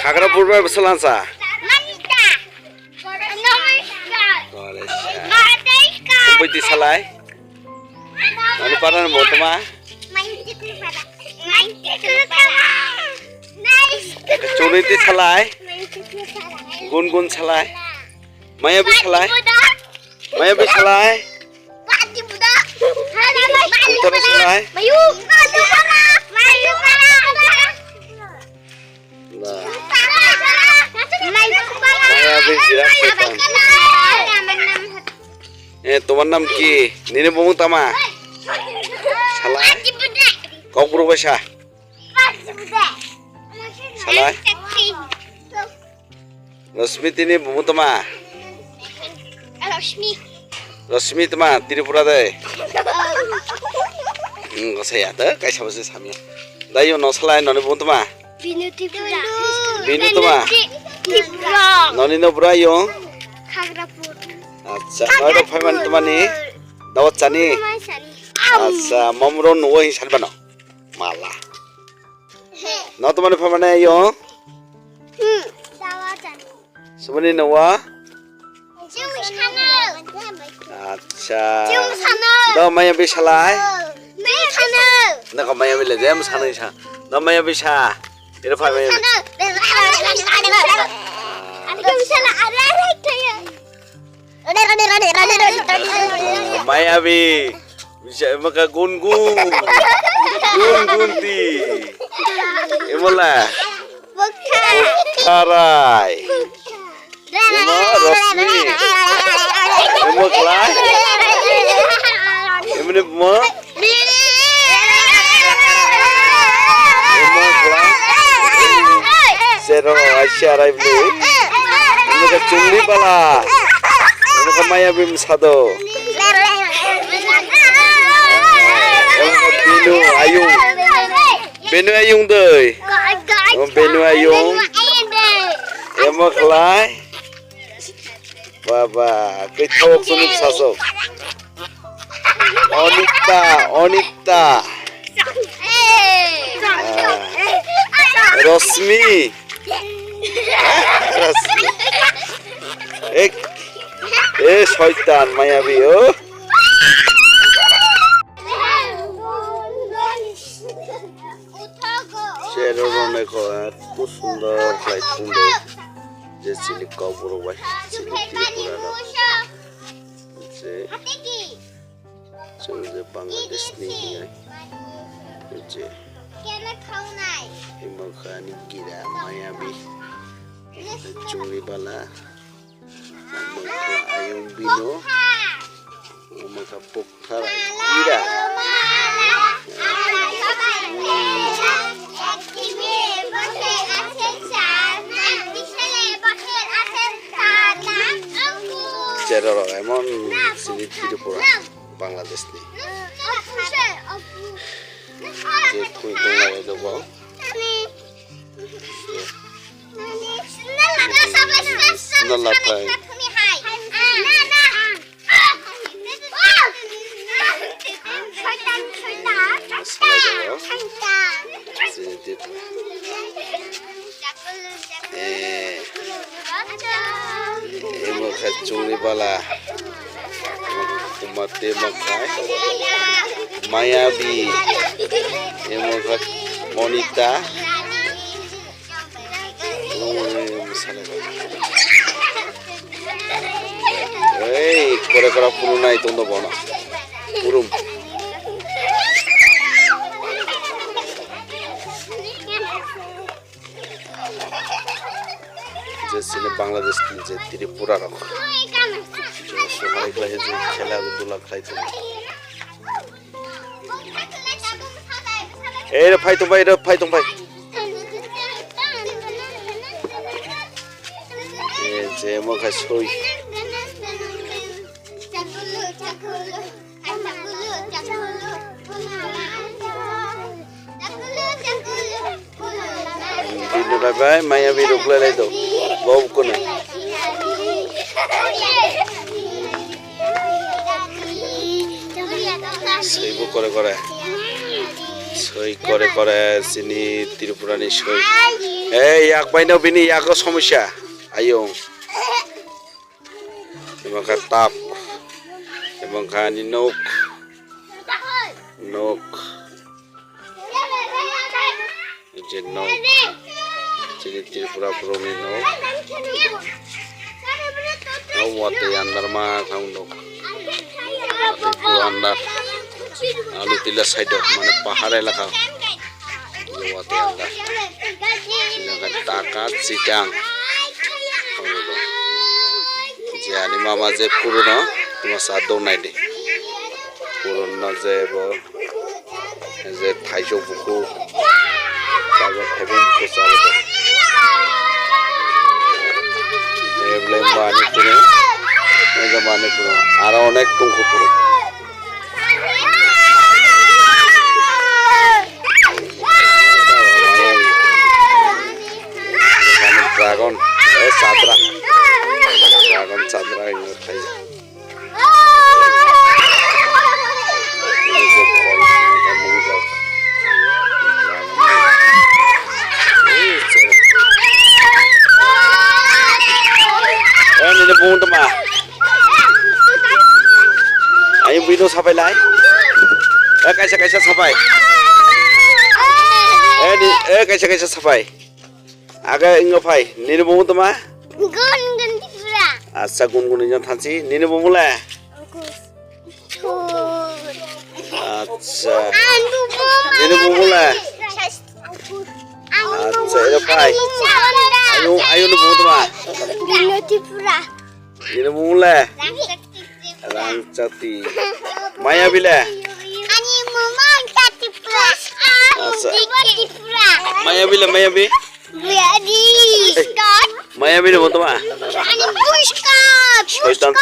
Khupo24 berselansa. Kumpul salai. Nani paran mo tama? Chuni ti salai. Gun salai. Maya bi salai. Maya bi salai. Utara salai. তোমার নাম কি নিনে বমু তামা শালা কবুর বসা শালা রশ্মি তিনি বমু তামা রশ্মি তামা ত্রিপুরা দে গসায়া দে কাইসা বসে সামি দাইও নসলাই ননে বমু তামা বিনু তামা ননি নবরা ইয়ো আচ্ছা নয়টা ফাইমান তোমানি দাওয়াত চানি আচ্ছা মমরন ও হি সালবানো মালা ন তোমানি ফাইমানে ইয়ো দাওয়াত চানি সুমনি নওয়া আচ্ছা দাও মায়া বিশালাই না কো মায়া বিলে জেম সানি সা দাও মায়া বিশা এর ফাইমানে Mayabi bisa maka gun-gun ti emola karai emo rosmi emo kelai emone mo emo kelai zero asyara ibu ini cungli bala Mayabi sado Benu ayung deh Benu ayung Emo kelai Baba Ketok sunup sasok Onita Rosmi শয়তান মায়াবী ও শেরোনে এত সুন্দর flight সুন্দর যে chilli কবর ভাই chilli Tripura যে বাংলাদেশ নিয়ে যে হিমখানি গিরা মায়াবী চুরিবালা ayung bino maka pokhara gira ceroro emon sini Tiripura Bangladesh ni je kuitung lagi dobo nalapai Curi bala kumate makai Mayabi emokat Monita kore-kore puruna itu untuk bono purum sini Bangladesh je Tiripura rak sohai khlai je khela dula khlai tu ei re phai tung bai je mo khai soi bye bye maya bi rukla lai to bau ko na seibu kore সই করে করে চিনি ত্রিপুরানি সই এই ইয়াক বাইনাও বিনি ইয়াকও সমস্যা আইও এবং তাপ এবং খানি নখ নখ যে নখ চিনি ত্রিপুরা পুরনি নখ ওয়াতে আন্দার মা খাও নখ আন্দার আলু তিলা সাইড মানে পাহাড় এলাকা ওয়াতে আন্দার টাকা চিটাং যে আনি মামা যে পুরনো তোমার সাথ দৌড়াই দে পুরনো যে থাইজো বুকু তারপর ফেবুম কোচাল এবলে মানি পুরো এই মানি পুরো আর অনেক টুকু পুরো ড্রাগন এই চাদরা ড্রাগন চাদরা এগুলো খাই ini bunga tema, ayo video sampai lai, kaisa sampai, kaisa sampai, agak ingat pai, ini bunga tema, gun tipura, asa gun yang thansi, ini bunga lah, asa, ini bunga lah, asa ini pai, ayo ini bunga tema. tipura. Ini mulai. Rangcati. Maya bila. Ani mama tipura. Tipura. Maya bila Maya bi. Biadi. Maya bila betul mah. Ani bushka. Shaitan.